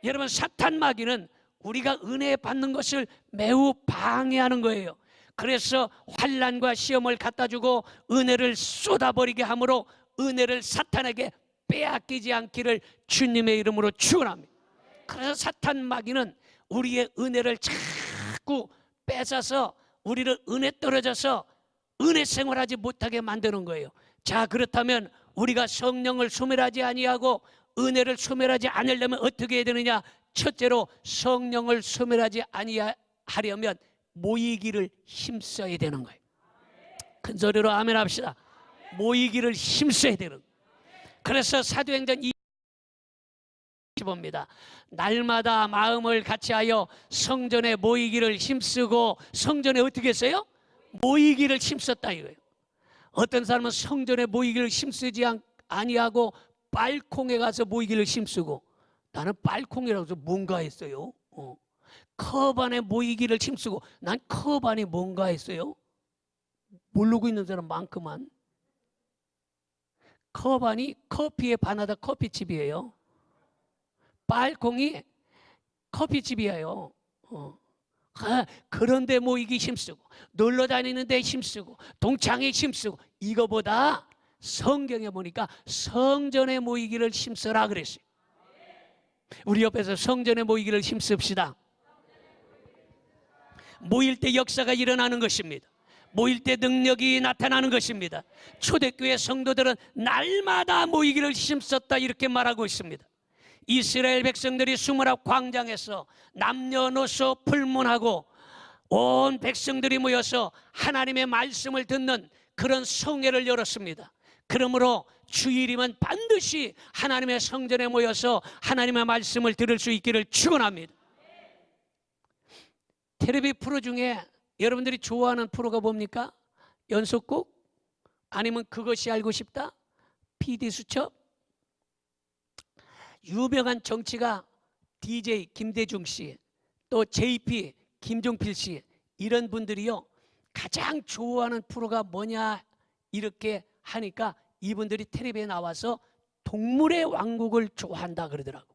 여러분, 사탄 마귀는 우리가 은혜 받는 것을 매우 방해하는 거예요. 그래서 환난과 시험을 갖다 주고 은혜를 쏟아버리게 함으로 은혜를 사탄에게 빼앗기지 않기를 주님의 이름으로 축원합니다. 그래서 사탄 마귀는 우리의 은혜를 자꾸 뺏어서 우리를 은혜 떨어져서 은혜 생활하지 못하게 만드는 거예요. 자, 그렇다면 우리가 성령을 소멸하지 아니하고 은혜를 소멸하지 않으려면 어떻게 해야 되느냐? 첫째로 성령을 소멸하지 아니하려면 모이기를 힘써야 되는 거예요. 큰 소리로 아멘 합시다. 모이기를 힘써야 되는 거예요. 그래서 사도행전 20입니다. 날마다 마음을 같이하여 성전에 모이기를 힘쓰고, 성전에 어떻게 했어요? 모이기를 힘썼다 이거예요. 어떤 사람은 성전에 모이기를 힘쓰지 아니하고 빨콩에 가서 모이기를 힘쓰고, 나는 빨콩이라고 해서 뭔가 했어요. 컵 안에 모이기를 힘쓰고, 난 컵 안에 뭔가 했어요. 모르고 있는 사람 많구만. 컵 안이 커피의 바나다 커피집이에요. 빨콩이 커피집이에요. 그런데 모이기 힘쓰고, 놀러 다니는데 힘쓰고, 동창회 힘쓰고, 이거보다 성경에 보니까 성전에 모이기를 힘써라 그랬어요. 우리 옆에서 성전에 모이기를 힘씁시다. 모일 때 역사가 일어나는 것입니다. 모일 때 능력이 나타나는 것입니다. 초대교회 성도들은 날마다 모이기를 힘썼다 이렇게 말하고 있습니다. 이스라엘 백성들이 수문앞 광장에서 남녀노소 불문하고 온 백성들이 모여서 하나님의 말씀을 듣는 그런 성회를 열었습니다. 그러므로 주일이면 반드시 하나님의 성전에 모여서 하나님의 말씀을 들을 수 있기를 축원합니다. 텔레비 프로 중에 여러분들이 좋아하는 프로가 뭡니까? 연속곡? 아니면 그것이 알고 싶다? PD수첩? 유명한 정치가 DJ 김대중 씨, 또 JP 김종필 씨, 이런 분들이요, 가장 좋아하는 프로가 뭐냐 이렇게 하니까 이분들이 텔레비에 나와서 동물의 왕국을 좋아한다 그러더라고.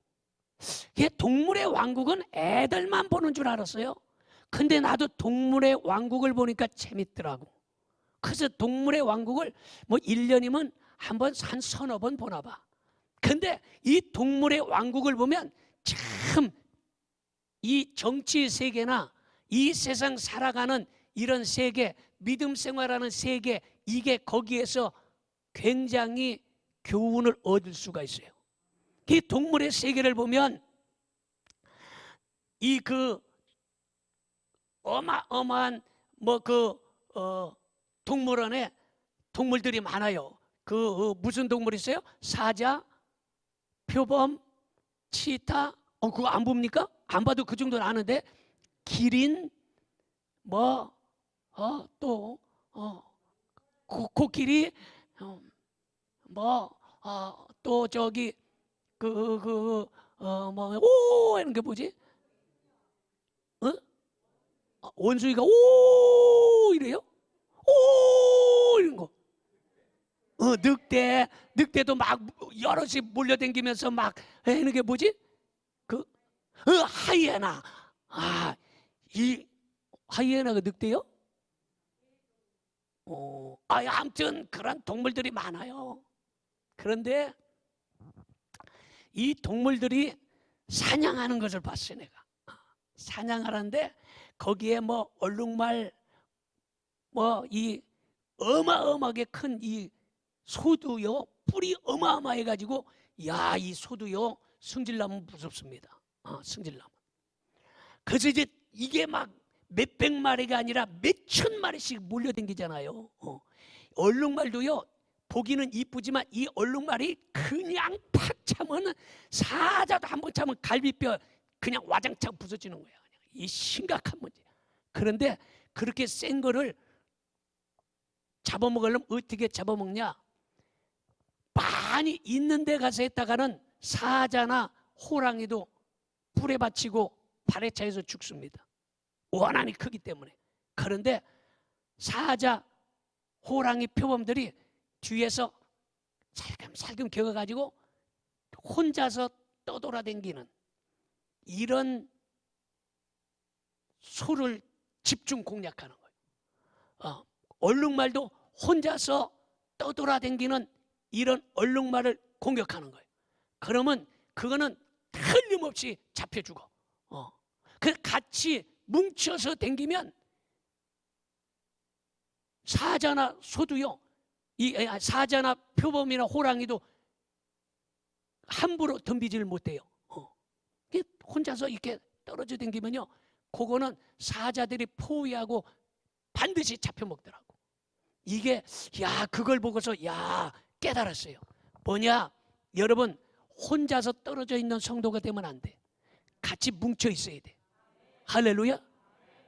이게 동물의 왕국은 애들만 보는 줄 알았어요. 근데 나도 동물의 왕국을 보니까 재밌더라고. 그래서 동물의 왕국을 뭐 1년이면 한 서너 번 보나 봐. 근데 이 동물의 왕국을 보면 참 이 정치 세계나 이 세상 살아가는 이런 세계, 믿음 생활하는 세계, 이게 거기에서 굉장히 교훈을 얻을 수가 있어요. 이 동물의 세계를 보면 이 어마어마한 동물원에 동물들이 많아요. 무슨 동물 있어요? 사자, 표범, 치타. 그거 안 봅니까? 안 봐도 그 정도는 아는데, 기린, 또 코끼리, 또 저기 오 이런 게 뭐지? 원숭이가 오 이래요? 오 이런 거. 늑대도 막 여럿이 몰려다니면서 막 하는 게 뭐지? 하이에나. 이 하이에나가 늑대요? 아무튼 그런 동물들이 많아요. 그런데 이 동물들이 사냥하는 것을 봤어요. 내가 사냥하는데 거기에 얼룩말 이 어마어마하게 큰 이 소두요, 뿔이 어마어마해가지고, 야, 이 소두요 승질나면 무섭습니다. 승질나면. 그래서 이제 이게 막 몇백 마리가 아니라 몇천 마리씩 몰려댕기잖아요. 얼룩말도요, 보기는 이쁘지만 이 얼룩말이 그냥 팍 차면, 사자도 한번 차면 갈비뼈 그냥 와장창 부서지는 거예요. 이 심각한 문제야. 그런데 그렇게 센 거를 잡아먹으려면 어떻게 잡아먹냐? 많이 있는 데 가서 했다가는 사자나 호랑이도 불에 받치고 발에 차여서 죽습니다. 원한이 크기 때문에. 그런데 사자, 호랑이 표범들이 뒤에서 살금살금 겨가가지고 혼자서 떠돌아다니는, 이런 소를 집중 공략하는 거예요. 얼룩말도 혼자서 떠돌아다니는 이런 얼룩말을 공격하는 거예요. 그러면 그거는 틀림없이 잡혀주고, 그 같이 뭉쳐서 다니면 사자나 소도요, 이 사자나 표범이나 호랑이도 함부로 덤비지를 못해요. 혼자서 이렇게 떨어져 다니면요, 그거는 사자들이 포위하고 반드시 잡혀 먹더라고. 이게 그걸 보고서 깨달았어요. 뭐냐? 여러분, 혼자서 떨어져 있는 성도가 되면 안 돼. 같이 뭉쳐 있어야 돼. 할렐루야.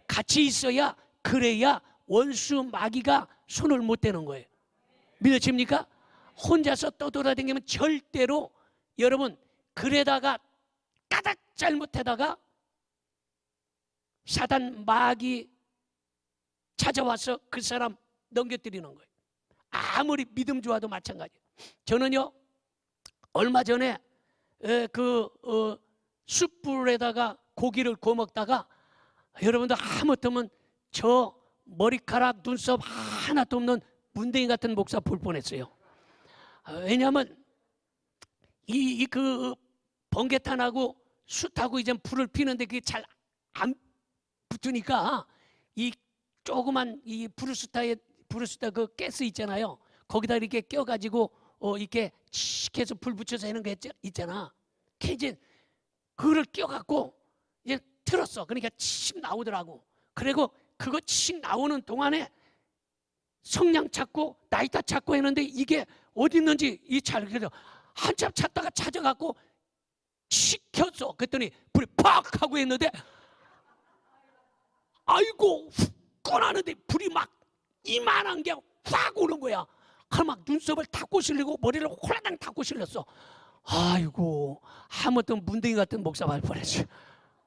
같이 있어야, 그래야 원수 마귀가 손을 못 대는 거예요. 믿어집니까? 혼자서 떠돌아다니면 절대로, 여러분, 그러다가 까닥 잘못하다가 사단 마귀 찾아와서 그 사람 넘겨뜨리는 거예요. 아무리 믿음 좋아도 마찬가지예요. 저는요, 얼마 전에 숯불에다가 고기를 구워 먹다가, 여러분들 하마터면 저 머리카락, 눈썹 하나도 없는 문댕이 같은 목사 볼 뻔했어요. 왜냐하면 그 번개탄하고 숯하고 이제 불을 피는데 그게 잘 안 붙으니까 이 조그만 이 브루스타 그 가스 있잖아요. 거기다 이렇게 껴가지고 이렇게 칙 해서 불 붙여서 하는 거 있잖아. 이제 그거를 껴갖고 이제 틀었어. 그러니까 칙 나오더라고. 그리고 그거 칙 나오는 동안에 성냥 찾고 나이타 찾고 했는데 이게 어디 있는지 그래서 한참 찾다가 찾아갖고 칙 켰어. 그랬더니 불이 팍 하고 했는데, 아이고, 훅 꺼나는데 불이 막 이만한 게 확 오는 거야. 그럼 막 눈썹을 다 꼬실리고 머리를 홀라당 다 꼬실렸어. 아이고, 하마터면 문댕이 같은 목사 말 뻔했어요.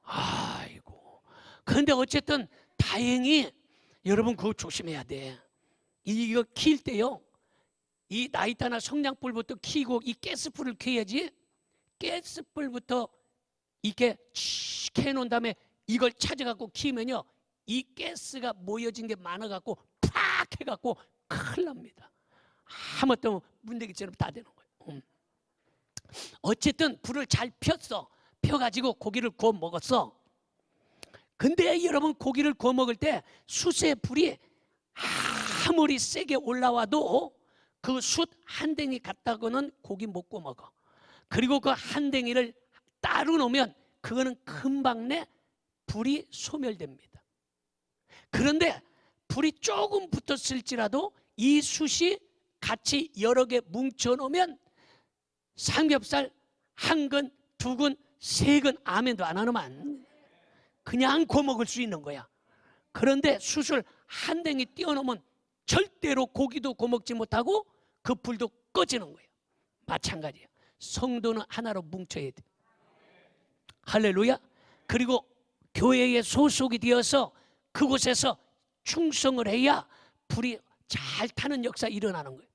아이고. 그런데 어쨌든 다행히, 여러분 그거 조심해야 돼. 이거 키울 때요, 이 나이타나 성냥불부터 키고 이 가스불을 켜야지. 가스불부터 이렇게 칙 해놓은 다음에 이걸 찾아갖고 키우면요, 이 가스가 모여진 게 많아갖고 팍 해갖고 큰일 납니다. 하마터면 문대기처럼 다 되는 거예요. 어쨌든 불을 잘 폈어. 펴가지고 고기를 구워 먹었어. 근데 여러분, 고기를 구워 먹을 때 숯의 불이 아무리 세게 올라와도 그 숯 한 댕이 갖다고는 고기 못 구워 먹어. 그리고 그 한 댕이를 따로 놓으면 그거는 금방 내 불이 소멸됩니다. 그런데 불이 조금 붙었을지라도 이 숯이 같이 여러 개 뭉쳐 놓으면 삼겹살 한 근, 두 근, 세 근, 아멘도 안 하면 그냥 구워 먹을 수 있는 거야. 그런데 숯을 한 댕이 띄워놓으면 절대로 고기도 구워 먹지 못하고 그 불도 꺼지는 거예요. 마찬가지예요. 성도는 하나로 뭉쳐야 돼. 할렐루야. 그리고 교회에 소속이 되어서 그곳에서 충성을 해야 불이 잘 타는 역사 일어나는 거예요.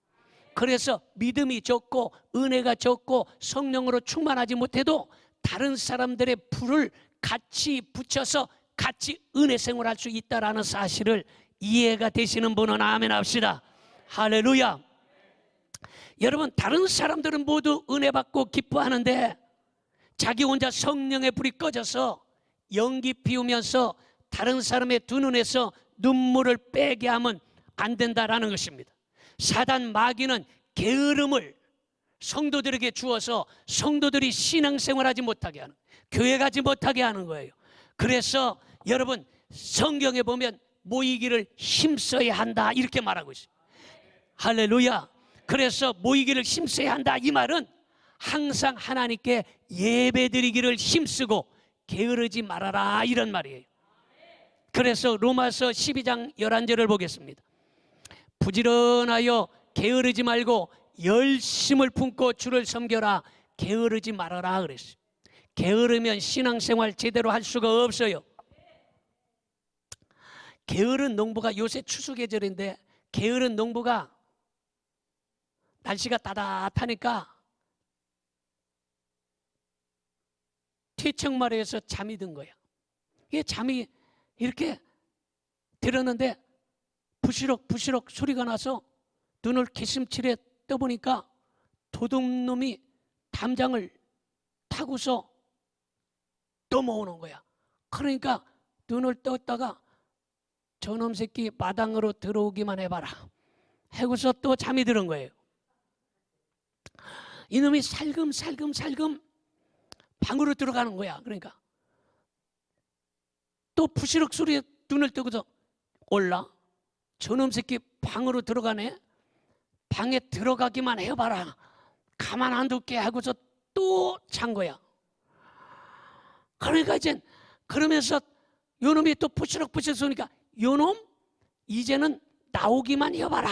그래서 믿음이 적고 은혜가 적고 성령으로 충만하지 못해도 다른 사람들의 불을 같이 붙여서 같이 은혜 생활할 수 있다라는 사실을 이해가 되시는 분은 아멘 합시다. 할렐루야. 여러분, 다른 사람들은 모두 은혜 받고 기뻐하는데 자기 혼자 성령의 불이 꺼져서 연기 피우면서 다른 사람의 두 눈에서 눈물을 빼게 하면 안 된다라는 것입니다. 사단 마귀는 게으름을 성도들에게 주어서 성도들이 신앙생활하지 못하게 하는, 교회 가지 못하게 하는 거예요. 그래서 여러분, 성경에 보면 모이기를 힘써야 한다 이렇게 말하고 있어요. 할렐루야. 그래서 모이기를 힘써야 한다, 이 말은 항상 하나님께 예배드리기를 힘쓰고 게으르지 말아라 이런 말이에요. 그래서 로마서 12장 11절을 보겠습니다. 부지런하여 게으르지 말고 열심을 품고 주를 섬겨라. 게으르지 말아라 그랬어요. 게으르면 신앙생활 제대로 할 수가 없어요. 게으른 농부가, 요새 추수 계절인데 게으른 농부가 날씨가 따뜻하니까 퇴청마루에서 잠이 든 거야. 이게 잠이 이렇게 들었는데 부시럭부시럭 소리가 나서 눈을 기슴칠에 떠보니까 도둑놈이 담장을 타고서 넘어오는 거야. 그러니까 눈을 떴다가 저놈 새끼 마당으로 들어오기만 해봐라 하고서 또 잠이 드는 거예요. 이놈이 살금살금 방으로 들어가는 거야. 그러니까 또 부시럭 소리에 눈을 뜨고서 올라 저놈 새끼 방으로 들어가네. 방에 들어가기만 해봐라 가만 안 둘게 하고서 또 잔 거야. 그러니까 이제 그러면서 요놈이 또 부시럭부시럭 쏘니까 요놈 이제는 나오기만 해봐라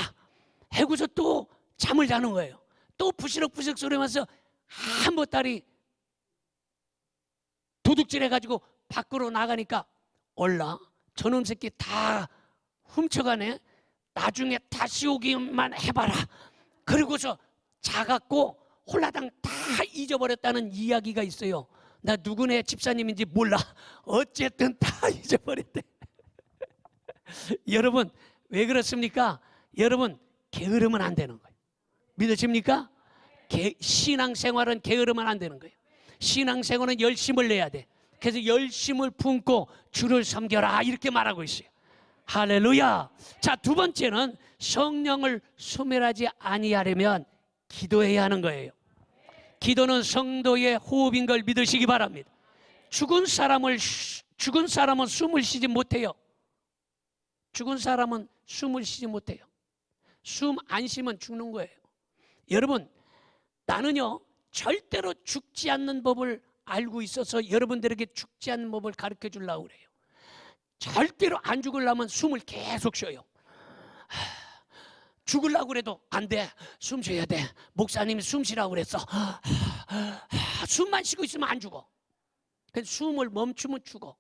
하고서 또 잠을 자는 거예요. 또 부시럭부시럭 소리면서 한 보따리 도둑질 해가지고 밖으로 나가니까 올라 저놈 새끼 다 훔쳐가네. 나중에 다시 오기만 해봐라. 그리고서 자갖고 홀라당 다 잊어버렸다는 이야기가 있어요. 나 누구네 집사님인지 몰라. 어쨌든 다 잊어버렸대. 여러분 왜 그렇습니까? 여러분 게으르면 안 되는 거예요. 믿으십니까? 신앙생활은 게으르면 안 되는 거예요. 신앙생활은 열심을 내야 돼. 그래서 열심을 품고 주를 섬겨라 이렇게 말하고 있어요. 할렐루야. 자, 두 번째는 성령을 소멸하지 아니하려면 기도해야 하는 거예요. 기도는 성도의 호흡인 걸 믿으시기 바랍니다. 죽은 사람은 숨을 쉬지 못해요. 죽은 사람은 숨을 쉬지 못해요. 숨 안 쉬면 죽는 거예요. 여러분 나는요 절대로 죽지 않는 법을 알고 있어서 여러분들에게 죽지 않는 법을 가르쳐 주려고 그래요. 절대로 안 죽으려면 숨을 계속 쉬어요. 죽으려고 그래도 안 돼. 숨 쉬어야 돼. 목사님이 숨 쉬라고 그랬어. 숨만 쉬고 있으면 안 죽어. 숨을 멈추면 죽어.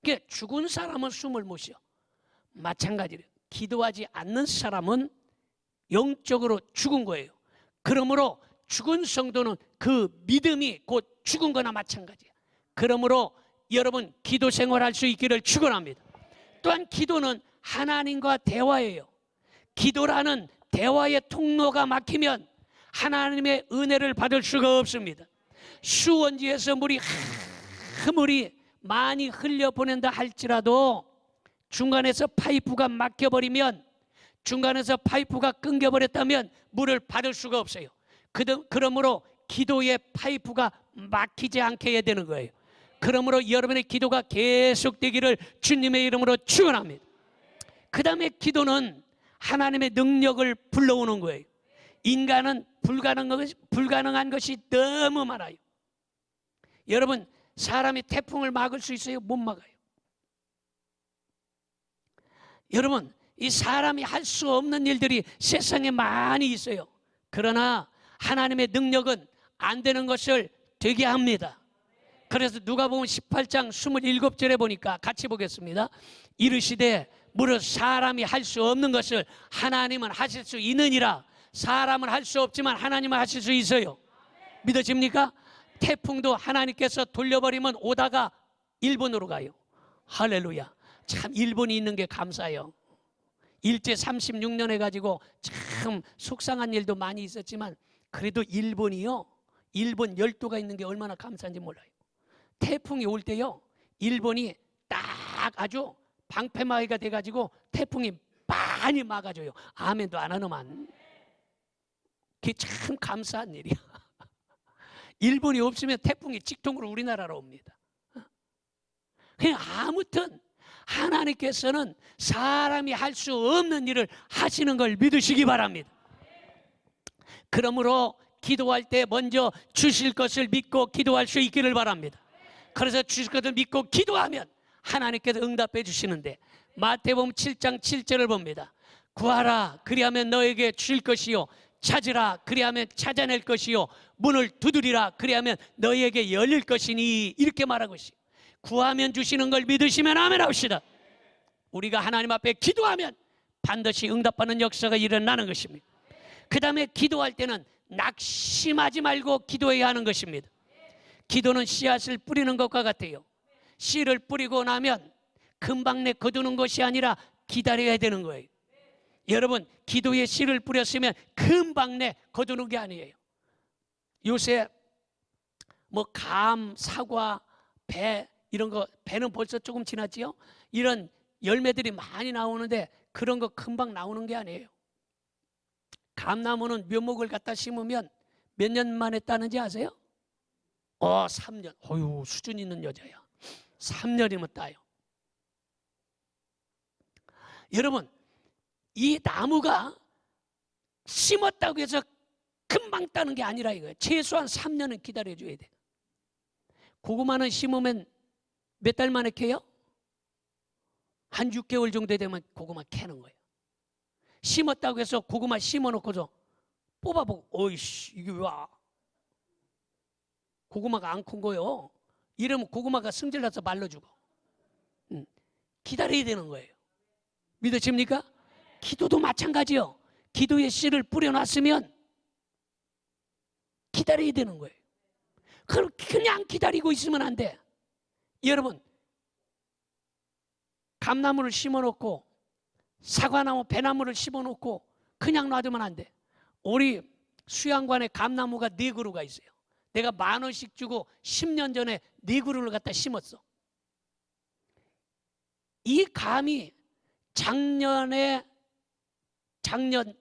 그러니까 죽은 사람은 숨을 못 쉬어. 마찬가지로 기도하지 않는 사람은 영적으로 죽은 거예요. 그러므로 죽은 성도는 그 믿음이 곧 죽은 거나 마찬가지야. 그러므로 여러분 기도 생활할 수 있기를 축원합니다. 또한 기도는 하나님과 대화예요. 기도라는 대화의 통로가 막히면 하나님의 은혜를 받을 수가 없습니다. 수원지에서 물이 많이 흘려보낸다 할지라도 중간에서 파이프가 막혀버리면, 중간에서 파이프가 끊겨버렸다면 물을 받을 수가 없어요. 그러므로 기도의 파이프가 막히지 않게 해야 되는 거예요. 그러므로 여러분의 기도가 계속되기를 주님의 이름으로 축원합니다. 그 다음에 기도는 하나님의 능력을 불러오는 거예요. 인간은 불가능한 것이 너무 많아요. 여러분 사람이 태풍을 막을 수 있어요? 못 막아요. 여러분 이 사람이 할 수 없는 일들이 세상에 많이 있어요. 그러나 하나님의 능력은 안 되는 것을 되게 합니다. 그래서 누가복음 18장 27절에 보니까 같이 보겠습니다. 이르시되 무릇 사람이 할 수 없는 것을 하나님은 하실 수 있느니라. 사람은 할 수 없지만 하나님은 하실 수 있어요. 믿어집니까? 태풍도 하나님께서 돌려버리면 오다가 일본으로 가요. 할렐루야. 참 일본이 있는 게 감사해요. 일제 36년 해가지고 참 속상한 일도 많이 있었지만 그래도 일본이요, 일본 열도가 있는 게 얼마나 감사한지 몰라요. 태풍이 올 때요 일본이 딱 아주 방패막이가 돼가지고 태풍이 많이 막아줘요. 아멘도 안 하는만. 그게 참 감사한 일이야. 일본이 없으면 태풍이 직통으로 우리나라로 옵니다. 그냥 아무튼 하나님께서는 사람이 할 수 없는 일을 하시는 걸 믿으시기 바랍니다. 그러므로 기도할 때 먼저 주실 것을 믿고 기도할 수 있기를 바랍니다. 그래서 주실 것을 믿고 기도하면 하나님께서 응답해 주시는데, 마태복음 7장 7절을 봅니다. 구하라 그리하면 너에게 주실 것이요, 찾으라 그리하면 찾아낼 것이요, 문을 두드리라 그리하면 너희에게 열릴 것이니, 이렇게 말하고 있어요. 구하면 주시는 걸 믿으시면 아멘 합시다. 우리가 하나님 앞에 기도하면 반드시 응답받는 역사가 일어나는 것입니다. 그 다음에 기도할 때는 낙심하지 말고 기도해야 하는 것입니다. 기도는 씨앗을 뿌리는 것과 같아요. 씨를 뿌리고 나면 금방 내 거두는 것이 아니라 기다려야 되는 거예요. 여러분, 기도에 씨를 뿌렸으면 금방 내 거두는 게 아니에요. 요새 뭐 감, 사과, 배 이런 거, 배는 벌써 조금 지났지요? 이런 열매들이 많이 나오는데 그런 거 금방 나오는 게 아니에요. 감나무는 묘목을 갖다 심으면 몇 년 만에 따는지 아세요? 3년. 어휴, 수준 있는 여자야. 3년이면 따요. 여러분, 이 나무가 심었다고 해서 금방 따는 게 아니라 이거예요. 최소한 3년은 기다려줘야 돼. 고구마는 심으면 몇 달 만에 캐요? 한 6개월 정도 되면 고구마 캐는 거예요. 심었다고 해서 고구마 심어놓고서 뽑아보고 어이씨 이게 왜 고구마가 안 큰 거예요. 이러면 고구마가 승질나서 말라 죽어. 기다려야 되는 거예요. 믿으십니까? 기도도 마찬가지요. 기도의 씨를 뿌려놨으면 기다려야 되는 거예요. 그냥 기다리고 있으면 안 돼. 여러분, 감나무를 심어놓고 사과나무, 배나무를 심어놓고 그냥 놔두면 안 돼. 우리 수양관에 감나무가 4그루가 있어요. 내가 10,000원씩 주고 10년 전에 4그루를 갖다 심었어. 이 감이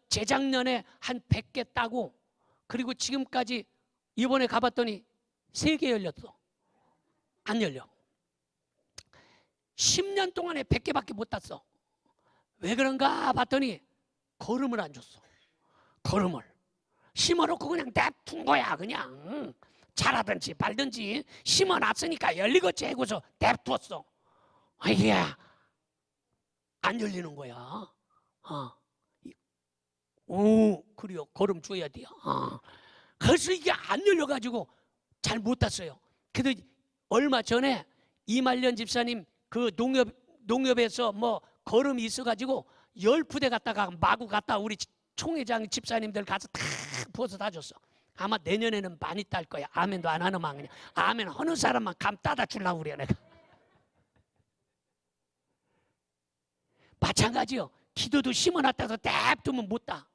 재작년에 한 100개 따고, 그리고 지금까지 이번에 가봤더니 3개 열렸어. 안 열려. 10년 동안에 100개밖에 못 땄어. 왜 그런가 봤더니 거름을 안 줬어. 거름을 심어놓고 그냥 냅둔 거야. 그냥 자라든지 말든지 심어놨으니까 열리겠지 하고서 냅뒀어. 이게 안 열리는 거야. 그래요. 거름 줘야 돼요. 그래서 이게 안 열려가지고 잘 못 땄어요. 그래도 얼마 전에 이말년 집사님 그 농협에서 뭐 거름이 있어가지고 10푸대 갖다가 마구 갖다 우리 총회장 집사님들 가서 다 부어서 다 줬어. 아마 내년에는 많이 딸 거야. 아멘도 안 하는 만 그냥 아멘 하는 사람만 감 따다 주려고 그래 내가. 마찬가지요. 기도도 심어놨다서 냅두면 못 따.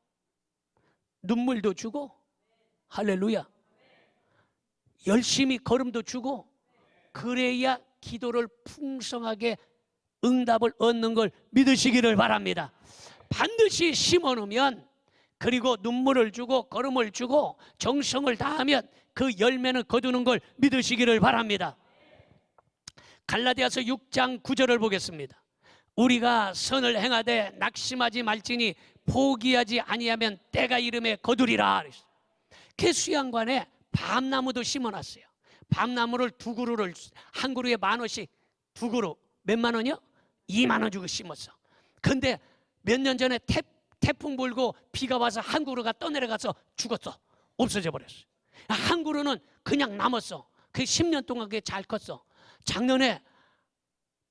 눈물도 주고, 할렐루야, 열심히 걸음도 주고, 그래야 기도를 풍성하게 응답을 얻는 걸 믿으시기를 바랍니다. 반드시 심어놓으면, 그리고 눈물을 주고 걸음을 주고 정성을 다하면 그 열매는 거두는 걸 믿으시기를 바랍니다. 갈라디아서 6장 9절을 보겠습니다. 우리가 선을 행하되 낙심하지 말지니 포기하지 아니하면 때가 이름에 거두리라. 그 수양관에 밤나무도 심어놨어요. 밤나무를 2그루를 한 그루에 10,000원씩 2그루 몇만 원이요? 2만 원 주고 심었어. 근데 몇 년 전에 태풍 불고 비가 와서 한 그루가 떠내려가서 죽었어. 없어져 버렸어. 한 그루는 그냥 남았어. 그 10년 동안 그게 잘 컸어. 작년에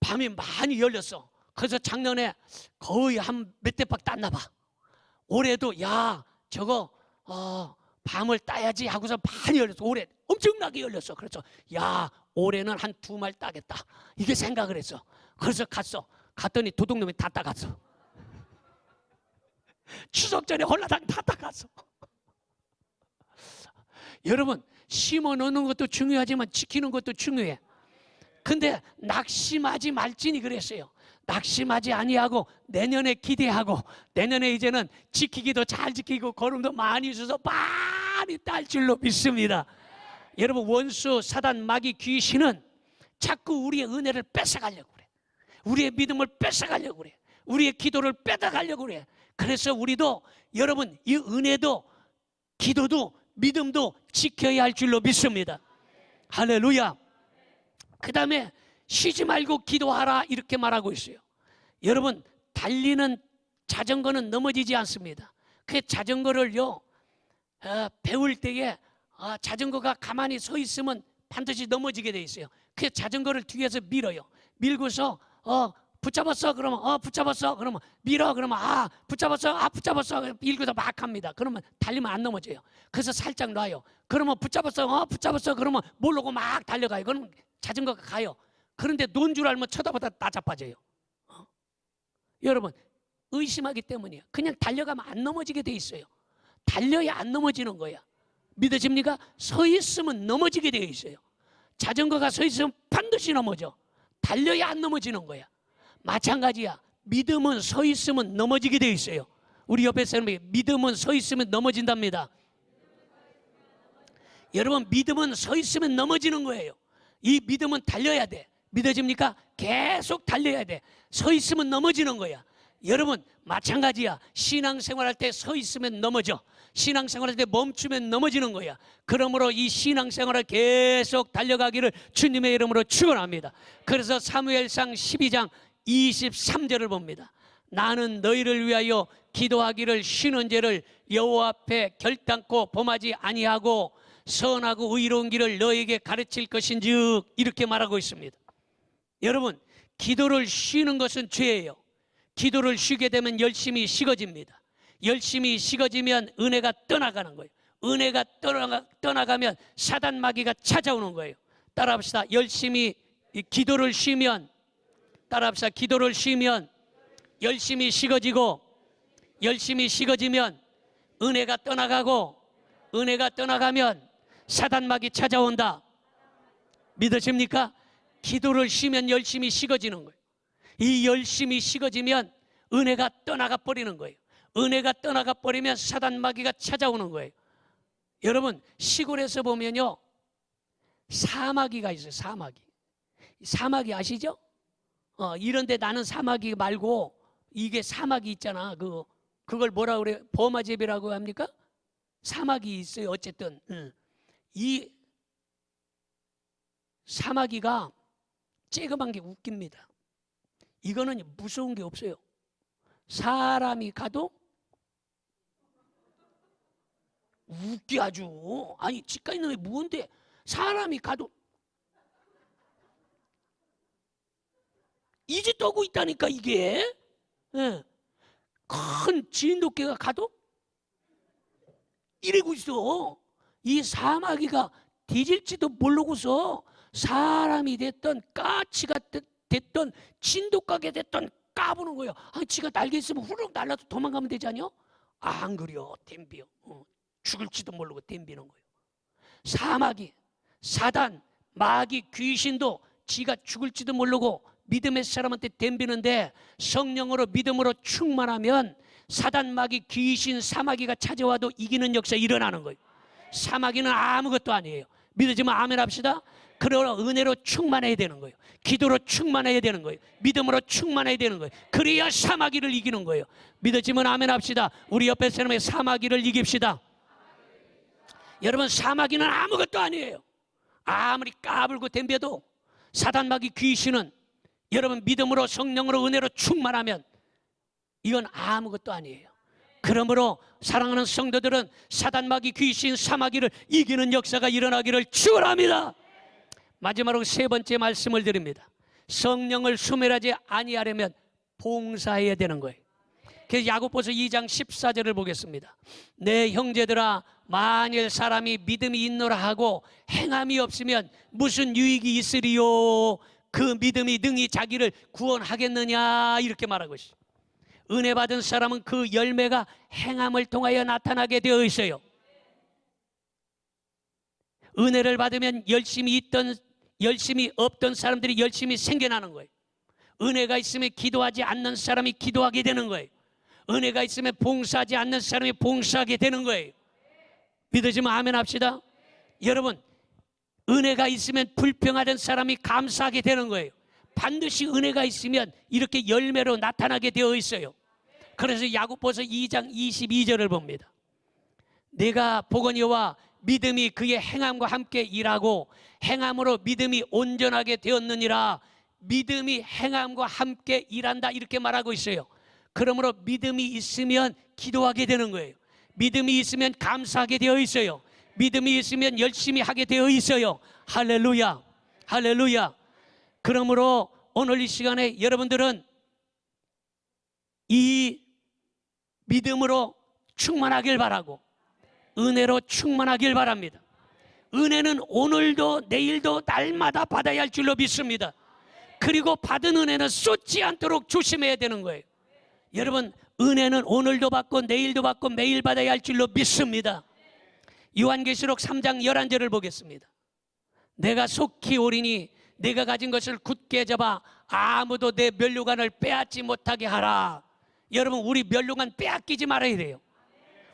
밤이 많이 열렸어. 그래서 작년에 거의 한 몇 대박 땄나 봐. 올해도 저거 밤을 따야지 하고서 많이 열렸어. 올해 엄청나게 열렸어. 그래서 올해는 한 2말 따겠다 이게 생각을 했어. 그래서 갔더니 도둑놈이 다 따갔어. 추석 전에 홀라당 다 따갔어. 여러분, 심어 놓는 것도 중요하지만 지키는 것도 중요해. 근데 낙심하지 말지니 그랬어요. 낙심하지 아니하고 내년에 기대하고, 내년에 이제는 지키기도 잘 지키고 걸음도 많이 있어서 많이 딸 줄로 믿습니다. 여러분, 원수 사단 마귀 귀신은 자꾸 우리의 은혜를 뺏어가려고 그래. 우리의 믿음을 뺏어가려고 그래. 우리의 기도를 뺏어가려고 그래. 그래서 우리도, 여러분, 이 은혜도 기도도 믿음도 지켜야 할 줄로 믿습니다. 할렐루야. 그 다음에 쉬지 말고 기도하라 이렇게 말하고 있어요. 여러분, 달리는 자전거는 넘어지지 않습니다. 그 자전거를요, 배울 때에 자전거가 가만히 서 있으면 반드시 넘어지게 돼 있어요. 그 자전거를 뒤에서 밀어요. 밀고서 붙잡았어 그러면 붙잡았어 그러면 밀어 그러면 붙잡았어 붙잡았어 일구다 막 합니다. 그러면 달리면 안 넘어져요. 그래서 살짝 놔요. 그러면 붙잡았어 붙잡았어 그러면 모르고 막 달려가요. 그러면 자전거가 가요. 그런데 논 줄 알면 쳐다보다 나자빠져요. 여러분 의심하기 때문이에요. 그냥 달려가면 안 넘어지게 돼 있어요. 달려야 안 넘어지는 거야. 믿어집니까? 서 있으면 넘어지게 되어 있어요. 자전거가 서 있으면 반드시 넘어져. 달려야 안 넘어지는 거야. 마찬가지야. 믿음은 서 있으면 넘어지게 되어 있어요. 우리 옆에 사람에게 믿음은 서 있으면 넘어진답니다. 여러분 믿음은 서 있으면 넘어지는 거예요. 이 믿음은 달려야 돼. 믿어집니까? 계속 달려야 돼. 서 있으면 넘어지는 거야. 여러분 마찬가지야. 신앙생활할 때 서 있으면 넘어져. 신앙생활할 때 멈추면 넘어지는 거야. 그러므로 이 신앙생활을 계속 달려가기를 주님의 이름으로 축원합니다. 그래서 사무엘상 12장 23절을 봅니다. 나는 너희를 위하여 기도하기를 쉬는 죄를 여호와 앞에 결단코 범하지 아니하고 선하고 의로운 길을 너에게 가르칠 것인즉 이렇게 말하고 있습니다. 여러분 기도를 쉬는 것은 죄예요. 기도를 쉬게 되면 열심히 식어집니다. 열심히 식어지면 은혜가 떠나가는 거예요. 은혜가 떠나가면 사단 마귀가 찾아오는 거예요. 따라합시다. 열심히 기도를 쉬면, 따라합시다. 기도를 쉬면 열심히 식어지고, 열심히 식어지면 은혜가 떠나가고, 은혜가 떠나가면 사단 마귀 찾아온다. 믿으십니까? 기도를 쉬면 열심히 식어지는 거예요. 이 열심히 식어지면 은혜가 떠나가 버리는 거예요. 은혜가 떠나가 버리면 사단 마귀가 찾아오는 거예요. 여러분 시골에서 보면요 사마귀가 있어요. 사마귀 아시죠? 이런데 나는 사마귀 말고 이게 사마귀 있잖아. 그걸 뭐라 그래요? 버마제비라고 합니까? 사마귀 있어요. 어쨌든 이 사마귀가 쬐그만 게 웃깁니다. 이거는 무서운 게 없어요. 사람이 가도 웃기 아주. 아니 집가 있는 게 뭔데 사람이 가도 이 짓 하고 있다니까 이게. 예. 큰 진돗개가 가도 이러고 있어. 이 사마귀가 뒤질지도 모르고서 사람이 됐던 까치가 됐던 진돗개가 됐던 까부는 거예요. 지가 날개 있으면 후루룩 날라도 도망가면 되지 않냐? 안 그려. 댐비요. 죽을지도 모르고 댐비는 거예요. 사마귀, 사단, 마귀, 귀신도 지가 죽을지도 모르고 믿음의 사람한테 댐비는데 성령으로 믿음으로 충만하면 사단, 마귀, 귀신, 사마귀가 찾아와도 이기는 역사 일어나는 거예요. 사마귀는 아무것도 아니에요. 믿어지면 아멘 합시다. 그러나 은혜로 충만해야 되는 거예요. 기도로 충만해야 되는 거예요. 믿음으로 충만해야 되는 거예요. 그래야 사마귀를 이기는 거예요. 믿어지면 아멘 합시다. 우리 옆에 사람의 사마귀를 이깁시다. 여러분 사마귀는 아무것도 아니에요. 아무리 까불고 덤벼도 사단 마귀 귀신은 여러분 믿음으로 성령으로 은혜로 충만하면 이건 아무것도 아니에요. 그러므로 사랑하는 성도들은 사단 마귀 귀신 사마귀를 이기는 역사가 일어나기를 축원합니다. 마지막으로 세 번째 말씀을 드립니다. 성령을 소멸하지 아니하려면 봉사해야 되는 거예요. 그래서 야고보서 2장 14절을 보겠습니다. 내 형제들아 만일 사람이 믿음이 있노라 하고 행함이 없으면 무슨 유익이 있으리요? 그 믿음이 능히 자기를 구원하겠느냐? 이렇게 말하고 있어요. 은혜 받은 사람은 그 열매가 행함을 통하여 나타나게 되어 있어요. 은혜를 받으면 열심히 없던 사람들이 열심히 생겨나는 거예요. 은혜가 있으면 기도하지 않는 사람이 기도하게 되는 거예요. 은혜가 있으면 봉사하지 않는 사람이 봉사하게 되는 거예요. 믿으시면 아멘 합시다. 여러분 은혜가 있으면 불평하던 사람이 감사하게 되는 거예요. 반드시 은혜가 있으면 이렇게 열매로 나타나게 되어 있어요. 그래서 야고보서 2장 22절을 봅니다. 내가 보거니와 믿음이 그의 행함과 함께 일하고 행함으로 믿음이 온전하게 되었느니라. 믿음이 행함과 함께 일한다 이렇게 말하고 있어요. 그러므로 믿음이 있으면 기도하게 되는 거예요. 믿음이 있으면 감사하게 되어 있어요. 믿음이 있으면 열심히 하게 되어 있어요. 할렐루야, 할렐루야. 그러므로 오늘 이 시간에 여러분들은 이 믿음으로 충만하길 바라고 은혜로 충만하길 바랍니다. 은혜는 오늘도 내일도 날마다 받아야 할 줄로 믿습니다. 그리고 받은 은혜는 쏟지 않도록 조심해야 되는 거예요. 여러분, 은혜는 오늘도 받고 내일도 받고 매일 받아야 할 줄로 믿습니다. 요한계시록 3장 11절을 보겠습니다. 내가 속히 오리니 내가 가진 것을 굳게 잡아 아무도 내 면류관을 빼앗지 못하게 하라. 여러분, 우리 면류관 빼앗기지 말아야 돼요.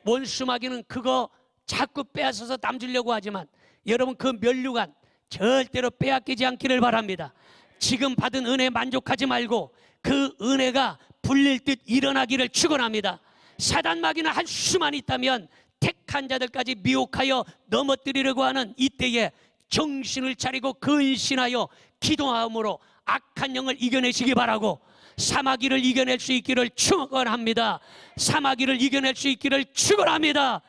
원수마귀는 그거 자꾸 빼앗아서 남 주려고 하지만 여러분, 그 면류관 절대로 빼앗기지 않기를 바랍니다. 지금 받은 은혜에 만족하지 말고 그 은혜가 불릴 듯 일어나기를 축원합니다. 사단마귀는 할 수만 있다면 택한 자들까지 미혹하여 넘어뜨리려고 하는 이때에 정신을 차리고 근신하여 기도함으로 악한 영을 이겨내시기 바라고, 사마귀를 이겨낼 수 있기를 축원합니다. 사마귀를 이겨낼 수 있기를 축원합니다.